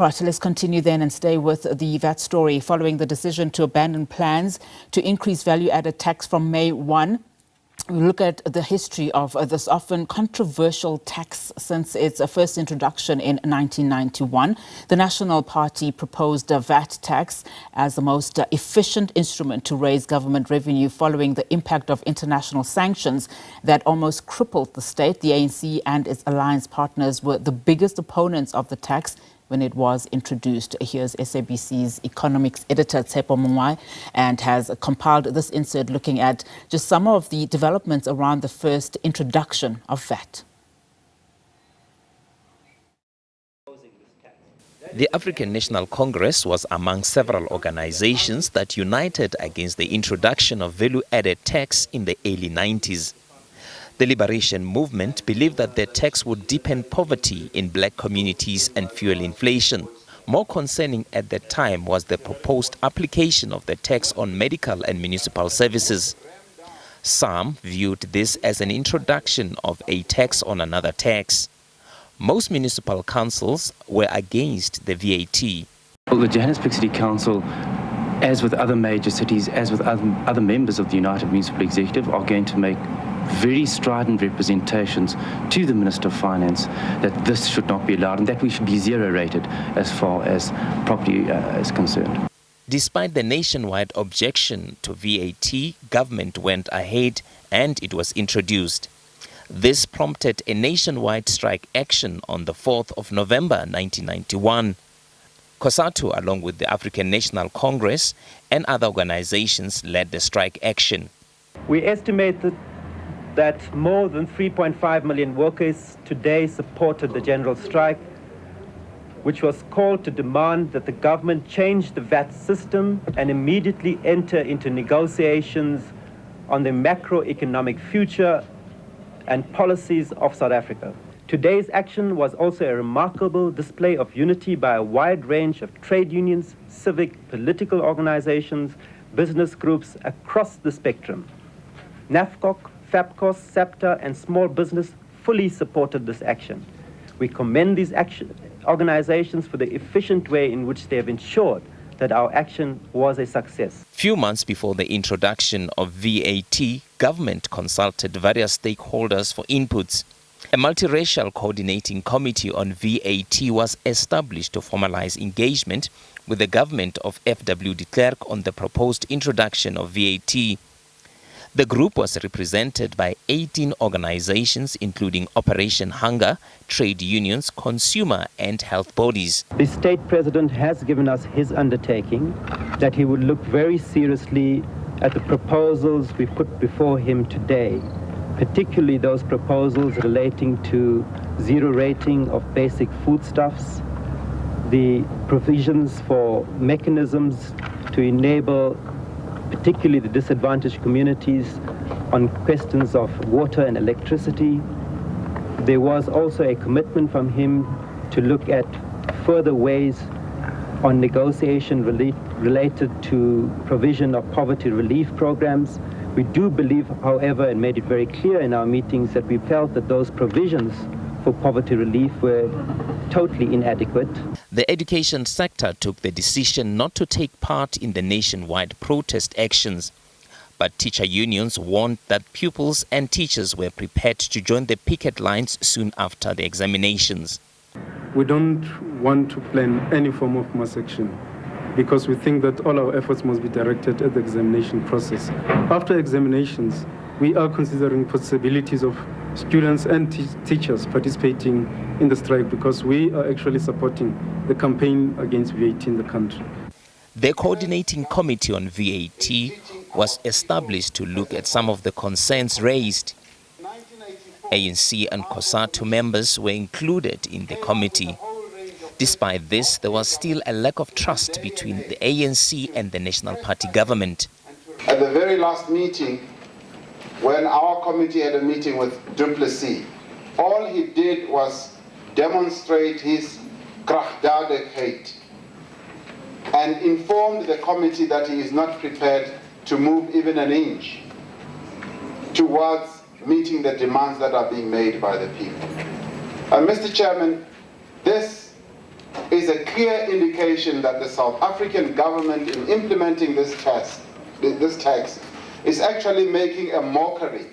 Right, so let's continue then and stay with the VAT story. Following the decision to abandon plans to increase value-added tax from May 1, we look at the history of this often controversial tax since its first introduction in 1991. The National Party proposed a VAT tax as the most efficient instrument to raise government revenue following the impact of international sanctions that almost crippled the state. The ANC and its alliance partners were the biggest opponents of the tax when it was introduced. Here's SABC's economics editor, Tshepo Mongoai, and has compiled this insert looking at just some of the developments around the first introduction of VAT. The African National Congress was among several organizations that united against the introduction of value-added tax in the early 90s. The liberation movement believed that the tax would deepen poverty in black communities and fuel inflation. More concerning at the time was the proposed application of the tax on medical and municipal services. Some viewed this as an introduction of a tax on another tax. Most municipal councils were against the VAT. Well, the Johannesburg City Council, as with other major cities, as with other members of the United Municipal Executive, are going to make very strident representations to the Minister of Finance that this should not be allowed and that we should be zero rated as far as property is concerned. Despite the nationwide objection to VAT, government went ahead and it was introduced. This prompted a nationwide strike action on the 4th of November 1991. COSATU, along with the African National Congress and other organizations, led the strike action. We estimate that more than 3.5 million workers today supported the general strike, which was called to demand that the government change the VAT system and immediately enter into negotiations on the macroeconomic future and policies of South Africa. Today's action was also a remarkable display of unity by a wide range of trade unions, civic, political organizations, business groups across the spectrum. NAFCOC, FAPCOS, SAPTA, and small business fully supported this action. We commend these organizations for the efficient way in which they have ensured that our action was a success. Few months before the introduction of VAT, government consulted various stakeholders for inputs. A multiracial coordinating committee on VAT was established to formalize engagement with the government of F.W. de Klerk on the proposed introduction of VAT. The group was represented by 18 organizations, including Operation Hunger, trade unions, consumer and health bodies. The state president has given us his undertaking that he would look very seriously at the proposals we put before him today, particularly those proposals relating to zero rating of basic foodstuffs, the provisions for mechanisms to enable particularly the disadvantaged communities on questions of water and electricity. There was also a commitment from him to look at further ways on negotiation related to provision of poverty relief programs. We do believe, however, and made it very clear in our meetings, that we felt that those provisions for poverty relief were totally inadequate. The education sector took the decision not to take part in the nationwide protest actions. But teacher unions warned that pupils and teachers were prepared to join the picket lines soon after the examinations. We don't want to plan any form of mass action because we think that all our efforts must be directed at the examination process. After examinations, we are considering possibilities of students and teachers participating in the strike because we are actually supporting the campaign against VAT in the country. The coordinating committee on VAT was established to look at some of the concerns raised. ANC and COSATU members were included in the committee. Despite this, there was still a lack of trust between the ANC and the National Party government. At the very last meeting, when our committee had a meeting with Du Plessis, all he did was demonstrate his krachtdadig hate and informed the committee that he is not prepared to move even an inch towards meeting the demands that are being made by the people. Mr. Chairman, this is a clear indication that the South African government, in implementing this tax, is actually making a mockery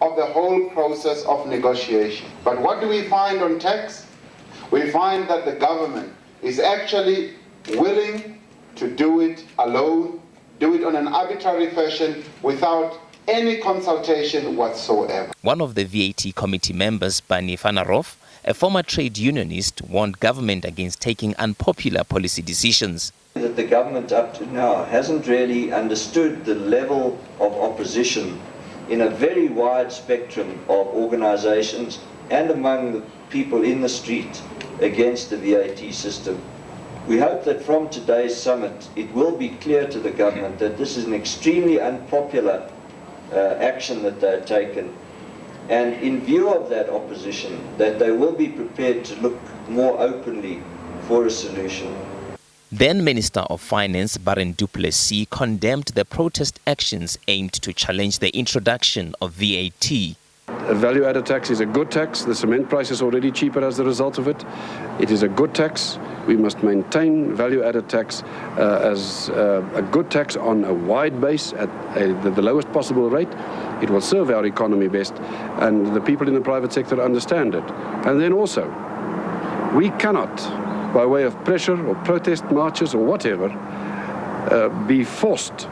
of the whole process of negotiation. But what do we find on tax? We find that the government is actually willing to do it alone, do it on an arbitrary fashion without any consultation whatsoever. One of the VAT committee members, Bani Fanarov, a former trade unionist, warned government against taking unpopular policy decisions. That the government up to now hasn't really understood the level of opposition in a very wide spectrum of organizations and among the people in the street against the VAT system. We hope that from today's summit it will be clear to the government that this is an extremely unpopular action that they've taken, and in view of that opposition that they will be prepared to look more openly for a solution. Then Minister of Finance Barren du Plessis condemned the protest actions aimed to challenge the introduction of VAT. A value-added tax is a good tax. The cement price is already cheaper as a result of it. It is a good tax. We must maintain value-added tax as a good tax on a wide base at the lowest possible rate. It will serve our economy best, and the people in the private sector understand it. And then also, we cannot, by way of pressure or protest marches or whatever, be forced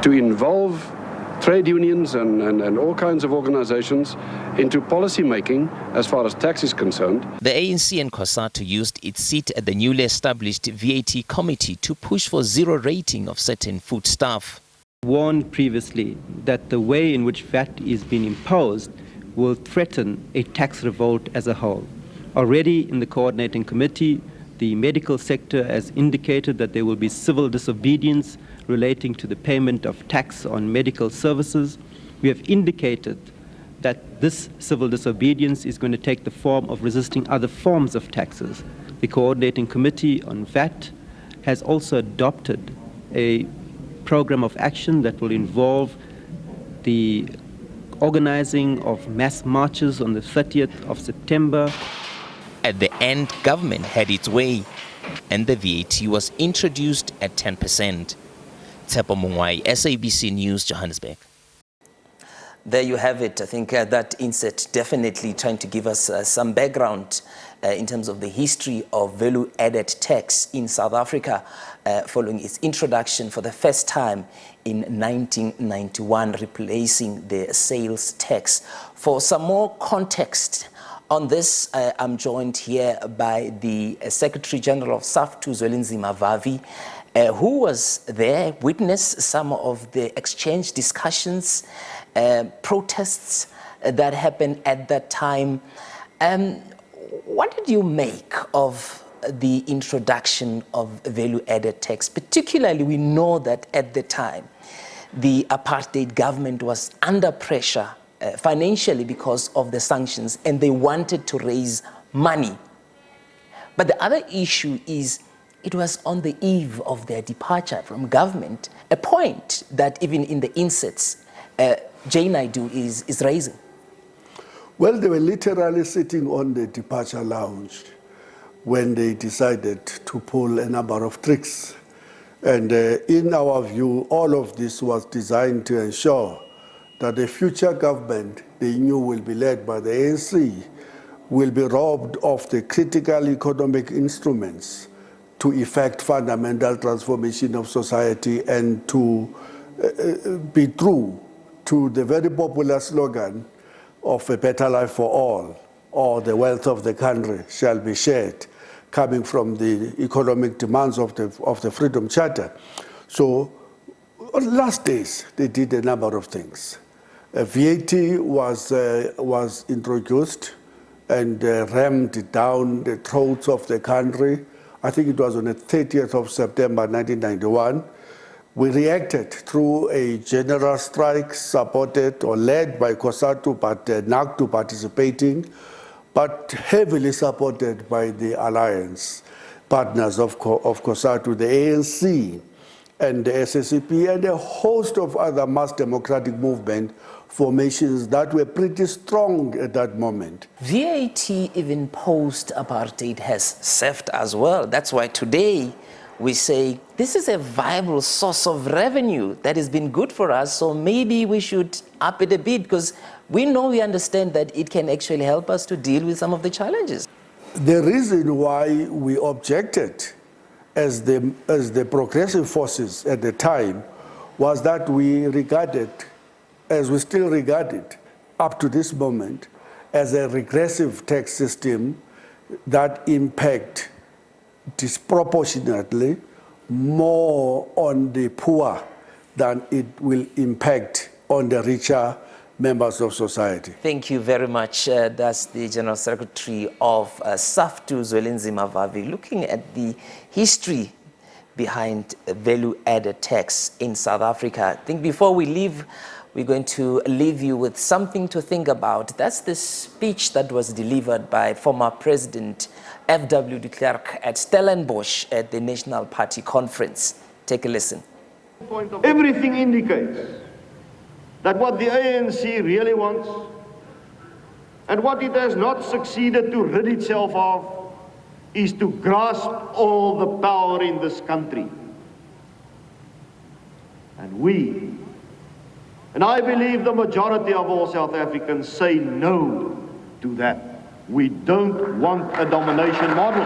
to involve trade unions and all kinds of organizations into policy making as far as tax is concerned. The ANC and COSATU used its seat at the newly established VAT committee to push for zero rating of certain foodstuff. Warned previously that the way in which VAT is being imposed will threaten a tax revolt as a whole. Already in the coordinating committee, the medical sector has indicated that there will be civil disobedience relating to the payment of tax on medical services. We have indicated that this civil disobedience is going to take the form of resisting other forms of taxes. The Coordinating Committee on VAT has also adopted a program of action that will involve the organizing of mass marches on the 30th of September. At the end, government had its way, and the VAT was introduced at 10%. Tshepo Mongoai, SABC News, Johannesburg. There you have it. I think that insert definitely trying to give us some background in terms of the history of value-added tax in South Africa following its introduction for the first time in 1991, replacing the sales tax. For some more context on this, I'm joined here by the Secretary General of SAFTU, Zwelinzima Vavi, who was there, witnessed some of the exchange discussions, protests that happened at that time. What did you make of the introduction of value-added tax? Particularly, we know that at the time, the apartheid government was under pressure financially because of the sanctions, and they wanted to raise money. But the other issue is it was on the eve of their departure from government, a point that even in the inserts, Jay Naidu is raising. Well, they were literally sitting on the departure lounge when they decided to pull a number of tricks. And in our view, all of this was designed to ensure that the future government they knew will be led by the ANC will be robbed of the critical economic instruments to effect fundamental transformation of society and to be true to the very popular slogan of a better life for all, or the wealth of the country shall be shared, coming from the economic demands of the Freedom Charter. So last days, they did a number of things. VAT was introduced and rammed down the throats of the country. I think it was on the 30th of September 1991. We reacted through a general strike supported or led by COSATU, but NACTU participating, but heavily supported by the alliance partners of COSATU, the ANC, and the SACP and a host of other mass democratic movement formations that were pretty strong at that moment. VAT, even post-apartheid, has served as well. That's why today we say this is a viable source of revenue that has been good for us, so maybe we should up it a bit, because we understand that it can actually help us to deal with some of the challenges. The reason why we objected as the progressive forces at the time was that we regarded, as we still regard it up to this moment, as a regressive tax system that impact disproportionately more on the poor than it will impact on the richer members of society. Thank you very much. That's the General Secretary of SAFTU, Zwelinzima Vavi, looking at the history behind value-added tax in South Africa. I think before we leave, we're going to leave you with something to think about. That's the speech that was delivered by former President F.W. de Klerk at Stellenbosch at the National Party Conference. Take a listen. Everything indicates that what the ANC really wants and what it has not succeeded to rid itself of is to grasp all the power in this country. And I believe the majority of all South Africans say no to that. We don't want a domination model.